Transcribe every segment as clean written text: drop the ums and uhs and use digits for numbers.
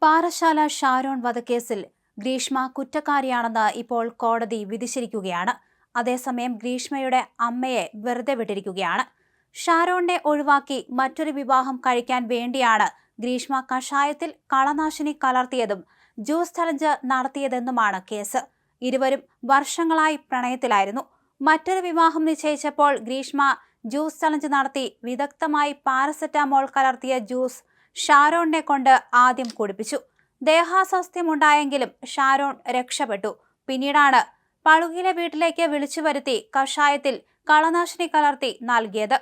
പാറശാല ഷാരോൺ വധക്കേസിൽ ഗ്രീഷ്മ കുറ്റക്കാരിയാണെന്ന് ഇപ്പോൾ കോടതി വിധിച്ചിരിക്കുകയാണ്. അതേസമയം ഗ്രീഷ്മയുടെ അമ്മയെ വെറുതെ വിട്ടിരിക്കുകയാണ്. ഷാരോണിനെ ഒഴിവാക്കി മറ്റൊരു വിവാഹം കഴിക്കാൻ വേണ്ടിയാണ് ഗ്രീഷ്മ കഷായത്തിൽ കളനാശിനി കലർത്തിയതും ജ്യൂസ് ചലഞ്ച് നടത്തിയതെന്നുമാണ് കേസ്. ഇരുവരും വർഷങ്ങളായി പ്രണയത്തിലായിരുന്നു. മറ്റൊരു വിവാഹം നിശ്ചയിച്ചപ്പോൾ ഗ്രീഷ്മ ജ്യൂസ് ചലഞ്ച് നടത്തി വിദഗ്ധമായി പാരസെറ്റാമോൾ കലർത്തിയ ജ്യൂസ് ഷാരോണിനെ കൊണ്ട് ആദ്യം കുടിപ്പിച്ചു. ദേഹാസ്വാസ്ഥ്യമുണ്ടായെങ്കിലും ഷാരോൺ രക്ഷപ്പെട്ടു. പിന്നീടാണ് പളുകിലെ വീട്ടിലേക്ക് വിളിച്ചു വരുത്തി കഷായത്തിൽ കളനാശിനി കലർത്തി നൽകിയത്.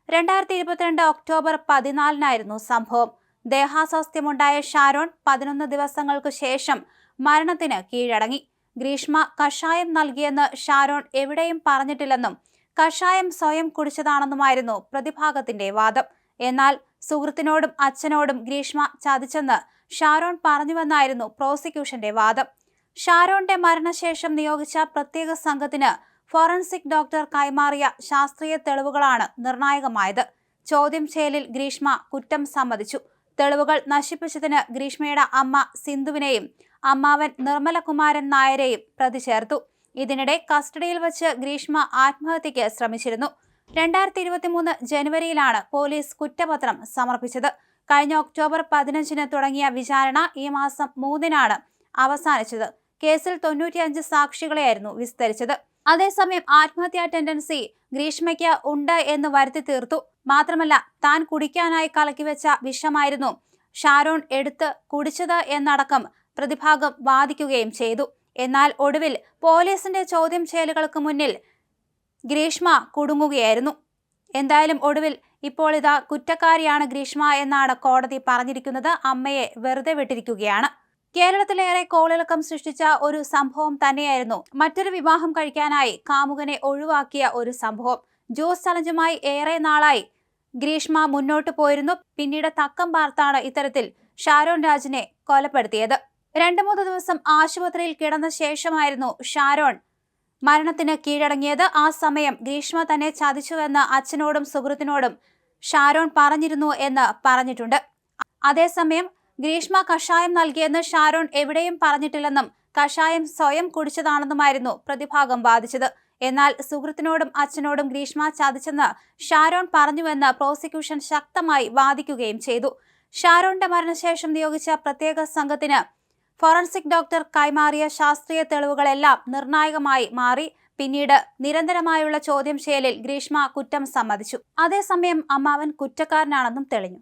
2022 ഒക്ടോബർ 14 സംഭവം. ദേഹാസ്വാസ്ഥ്യമുണ്ടായ ഷാരോൺ 11 ദിവസങ്ങൾക്ക് ശേഷം മരണത്തിന് കീഴടങ്ങി. ഗ്രീഷ്മ കഷായം നൽകിയെന്ന് ഷാരോൺ എവിടെയും പറഞ്ഞിട്ടില്ലെന്നും കഷായം സ്വയം കുടിച്ചതാണെന്നുമായിരുന്നു പ്രതിഭാഗത്തിന്റെ വാദം. എന്നാൽ സുഹൃത്തിനോടും അച്ഛനോടും ഗ്രീഷ്മ ചതിച്ചെന്ന് ഷാരോൺ പറഞ്ഞുവെന്നായിരുന്നു പ്രോസിക്യൂഷന്റെ വാദം. ഷാരോണിന്റെ മരണശേഷം നിയോഗിച്ച പ്രത്യേക സംഘത്തിന് ഫോറൻസിക് ഡോക്ടർ കൈമാറിയ ശാസ്ത്രീയ തെളിവുകളാണ് നിർണായകമായത്. ചോദ്യം ചെയ്യലിൽ ഗ്രീഷ്മ കുറ്റം സമ്മതിച്ചു. തെളിവുകൾ നശിപ്പിച്ചതിന് ഗ്രീഷ്മയുടെ അമ്മ സിന്ധുവിനെയും അമ്മാവൻ നിർമ്മലകുമാരൻ നായരെയും പ്രതി ചേർത്തു. ഇതിനിടെ കസ്റ്റഡിയിൽ വച്ച് ഗ്രീഷ്മ ആത്മഹത്യയ്ക്ക് ശ്രമിച്ചിരുന്നു. 2023 ജനുവരിയിലാണ് പോലീസ് കുറ്റപത്രം സമർപ്പിച്ചത്. കഴിഞ്ഞ ഒക്ടോബർ 15 തുടങ്ങിയ വിചാരണ ഈ മാസം 3 അവസാനിച്ചത്. കേസിൽ 95 സാക്ഷികളെയായിരുന്നു വിസ്തരിച്ചത്. അതേസമയം ആത്മഹത്യാ ടെൻഡൻസി ഗ്രീഷ്മയ്ക്ക് ഉണ്ട് എന്ന് വരുത്തി തീർത്തു. മാത്രമല്ല, താൻ കുടിക്കാനായി കലക്കിവെച്ച വിഷമായിരുന്നു ഷാരോൺ എടുത്ത് കുടിച്ചത് എന്നടക്കം പ്രതിഭാഗം വാദിക്കുകയും ചെയ്തു. എന്നാൽ ഒടുവിൽ പോലീസിന്റെ ചോദ്യം ചെയ്യലുകൾക്ക് മുന്നിൽ ഗ്രീഷ്മ കുടുങ്ങുകയായിരുന്നു. എന്തായാലും ഒടുവിൽ ഇപ്പോൾ ഇതാ കുറ്റക്കാരിയാണ് ഗ്രീഷ്മ എന്നാണ് കോടതി പറഞ്ഞിരിക്കുന്നത്. അമ്മയെ വെറുതെ വിട്ടിരിക്കുകയാണ്. കേരളത്തിലേറെ കോളിളക്കം സൃഷ്ടിച്ച ഒരു സംഭവം തന്നെയായിരുന്നു മറ്റൊരു വിവാഹം കഴിക്കാനായി കാമുകനെ ഒഴിവാക്കിയ ഒരു സംഭവം. ജ്യൂസ് ചലഞ്ചുമായി ഏറെ നാളായി ഗ്രീഷ്മ മുന്നോട്ട് പോയിരുന്നു. പിന്നീട് തക്കം പാർത്താണ് ഇത്തരത്തിൽ ഷാരോൺ രാജിനെ കൊലപ്പെടുത്തിയത്. 2-3 ദിവസം ആശുപത്രിയിൽ കിടന്ന ശേഷമായിരുന്നു ഷാരോൺ മരണത്തിന് കീഴടങ്ങിയത്. ആ സമയം ഗ്രീഷ്മ തന്നെ ചതിച്ചുവെന്ന് അച്ഛനോടും സുഹൃത്തിനോടും ഷാരോൺ പറഞ്ഞിരുന്നു എന്ന് പറഞ്ഞിട്ടുണ്ട്. അതേസമയം ഗ്രീഷ്മ കഷായം നൽകിയെന്ന് ഷാരോൺ എവിടെയും പറഞ്ഞിട്ടില്ലെന്നും കഷായം സ്വയം കുടിച്ചതാണെന്നുമായിരുന്നു പ്രതിഭാഗം വാദിച്ചത്. എന്നാൽ സുഹൃത്തിനോടും അച്ഛനോടും ഗ്രീഷ്മ ചതിച്ചെന്ന് ഷാരോൺ പറഞ്ഞുവെന്ന് പ്രോസിക്യൂഷൻ ശക്തമായി വാദിക്കുകയും ചെയ്തു. ഷാരോണിന്റെ മരണശേഷം നിയോഗിച്ച പ്രത്യേക സംഘത്തിന് ഫോറൻസിക് ഡോക്ടർ കൈമാറിയ ശാസ്ത്രീയ തെളിവുകളെല്ലാം നിർണായകമായി മാറി. പിന്നീട് നിരന്തരമായുള്ള ചോദ്യം ചെയ്യലിൽ ഗ്രീഷ്മ കുറ്റം സമ്മതിച്ചു. അതേസമയം അമ്മാവൻ കുറ്റക്കാരനാണെന്നും തെളിഞ്ഞു.